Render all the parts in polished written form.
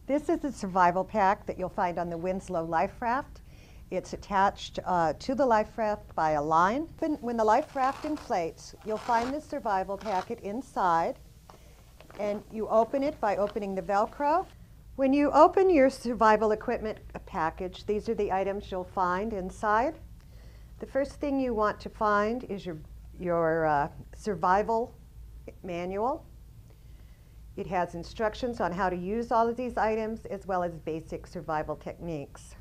This is a survival pack that you'll find on the Winslow Life Raft. It's attached to the life raft by a line. When the life raft inflates, you'll find the survival packet inside, and you open it by opening the Velcro. When you open your survival equipment package, these are the items you'll find inside. The first thing you want to find is your survival manual. It has instructions on how to use all of these items as well as basic survival techniques.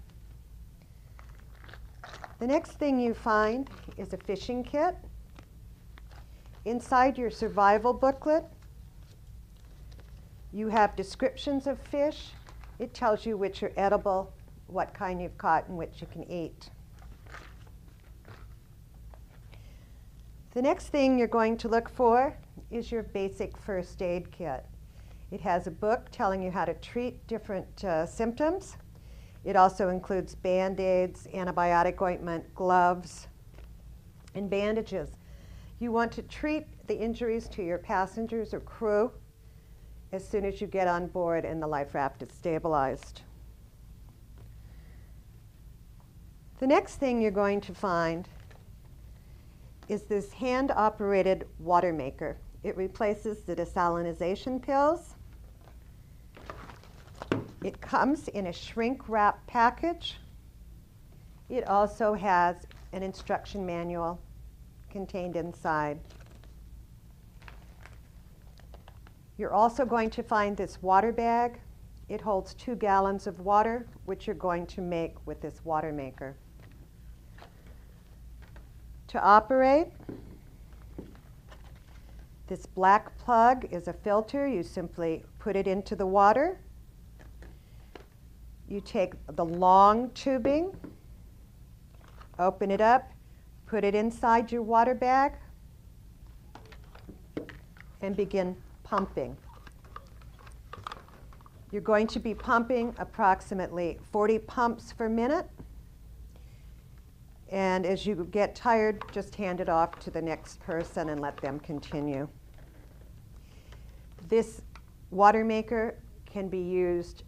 The next thing you find is a fishing kit. Inside your survival booklet, you have descriptions of fish. It tells you which are edible, what kind you've caught, and which you can eat. The next thing you're going to look for is your basic first aid kit. It has a book telling you how to treat different symptoms. It also includes Band-Aids, antibiotic ointment, gloves, and bandages. You want to treat the injuries to your passengers or crew as soon as you get on board and the life raft is stabilized. The next thing you're going to find is this hand-operated water maker. It replaces the desalinization pills. It comes in a shrink wrap package. It also has an instruction manual contained inside. You're also going to find this water bag. It holds 2 gallons of water, which you're going to make with this water maker. To operate, this black plug is a filter. You simply put it into the water. You take the long tubing, open it up, put it inside your water bag, and begin pumping. You're going to be pumping approximately 40 pumps per minute. And as you get tired, just hand it off to the next person and let them continue. This water maker can be used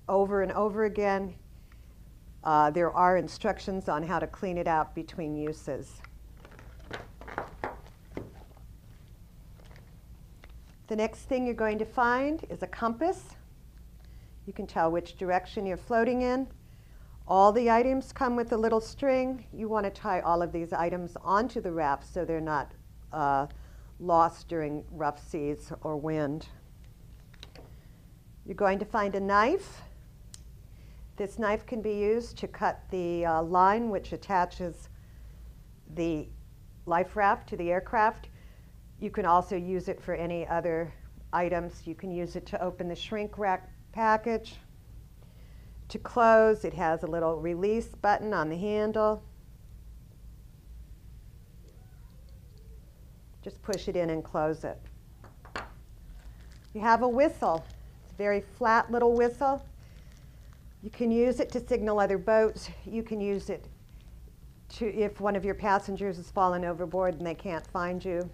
over and over again. There are instructions on how to clean it out between uses. The next thing you're going to find is a compass. You can tell which direction you're floating in. All the items come with a little string. You want to tie all of these items onto the raft so they're not lost during rough seas or wind. You're going to find a knife. This knife can be used to cut the line which attaches the life raft to the aircraft. You can also use it for any other items. You can use it to open the shrink wrap package. To close, it has a little release button on the handle. Just push it in and close it. You have a whistle. It's a very flat little whistle. You can use it to signal other boats. You can use it to if one of your passengers has fallen overboard and they can't find you.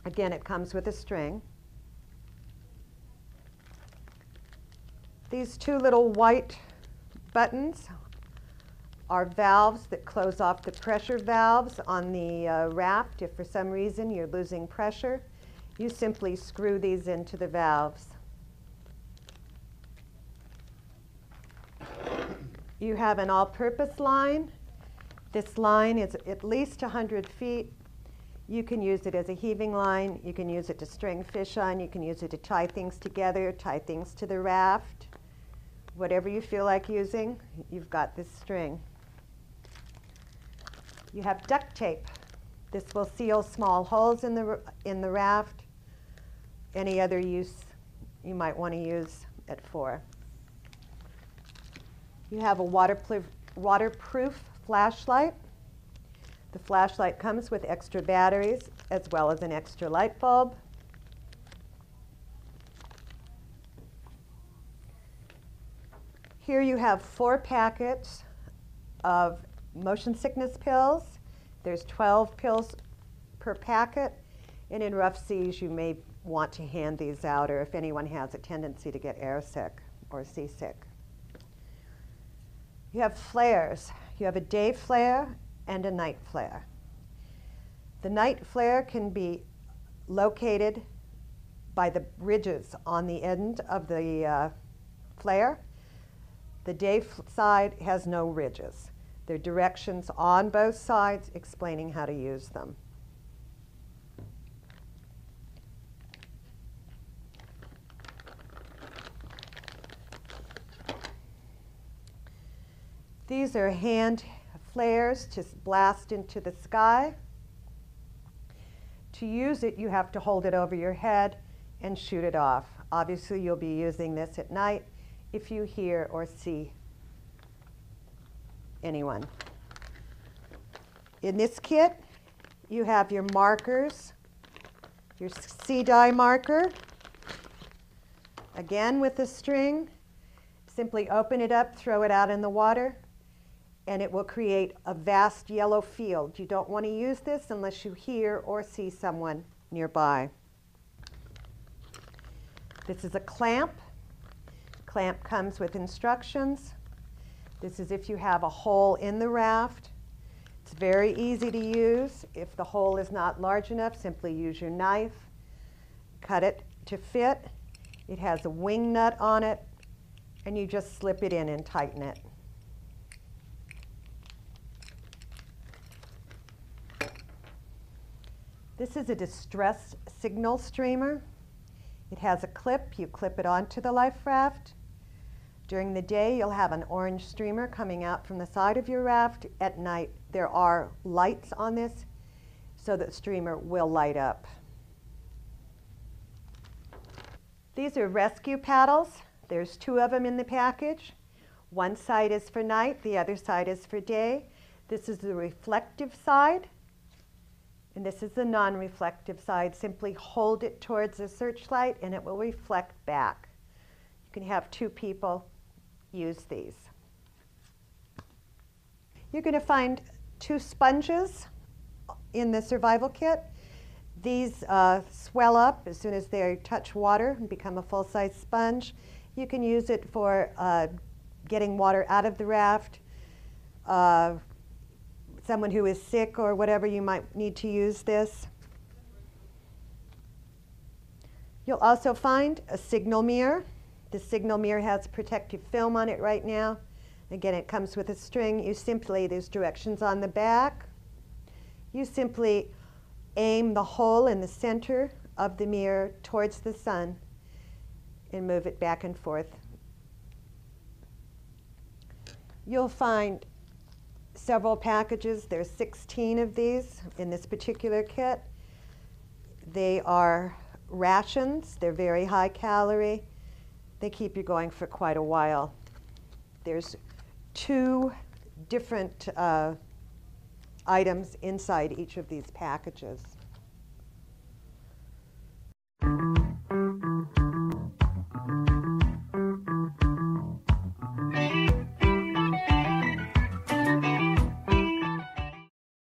Again, it comes with a string. These 2 little white buttons are valves that close off the pressure valves on the raft. If for some reason you're losing pressure, you simply screw these into the valves. You have an all-purpose line. This line is at least 100 feet. You can use it as a heaving line. You can use it to string fish on. You can use it to tie things together, tie things to the raft. Whatever you feel like using, you've got this string. You have duct tape. This will seal small holes in the raft. Any other use you might want to use it for. You have a waterproof flashlight. The flashlight comes with extra batteries as well as an extra light bulb. Here you have 4 packets of motion sickness pills. There's 12 pills per packet, and in rough seas you may want to hand these out, or if anyone has a tendency to get airsick, or seasick. You have flares. You have a day flare and a night flare. The night flare can be located by the ridges on the end of the flare. The day side has no ridges. There are directions on both sides explaining how to use them. These are hand flares to blast into the sky. To use it, you have to hold it over your head and shoot it off. Obviously, you'll be using this at night if you hear or see anyone. In this kit, you have your markers, your sea dye marker. Again, with the string, simply open it up, throw it out in the water, and it will create a vast yellow field. You don't want to use this unless you hear or see someone nearby. This is a clamp. Clamp comes with instructions. This is if you have a hole in the raft. It's very easy to use. If the hole is not large enough, simply use your knife. Cut it to fit. It has a wing nut on it, and you just slip it in and tighten it. This is a distress signal streamer. It has a clip. You clip it onto the life raft. During the day, you'll have an orange streamer coming out from the side of your raft. At night, there are lights on this so that the streamer will light up. These are rescue paddles. There's 2 of them in the package. One side is for night, the other side is for day. This is the reflective side, and this is the non-reflective side. Simply hold it towards the searchlight and it will reflect back. You can have 2 people use these. You're going to find 2 sponges in the survival kit. These swell up as soon as they touch water and become a full-size sponge. You can use it for getting water out of the raft. Someone who is sick or whatever, you might need to use this. You'll also find a signal mirror. The signal mirror has protective film on it right now. Again, it comes with a string. There's directions on the back. You simply aim the hole in the center of the mirror towards the sun and move it back and forth. You'll find several packages. There's 16 of these in this particular kit. They are rations. They're very high calorie. They keep you going for quite a while. There's 2 different items inside each of these packages.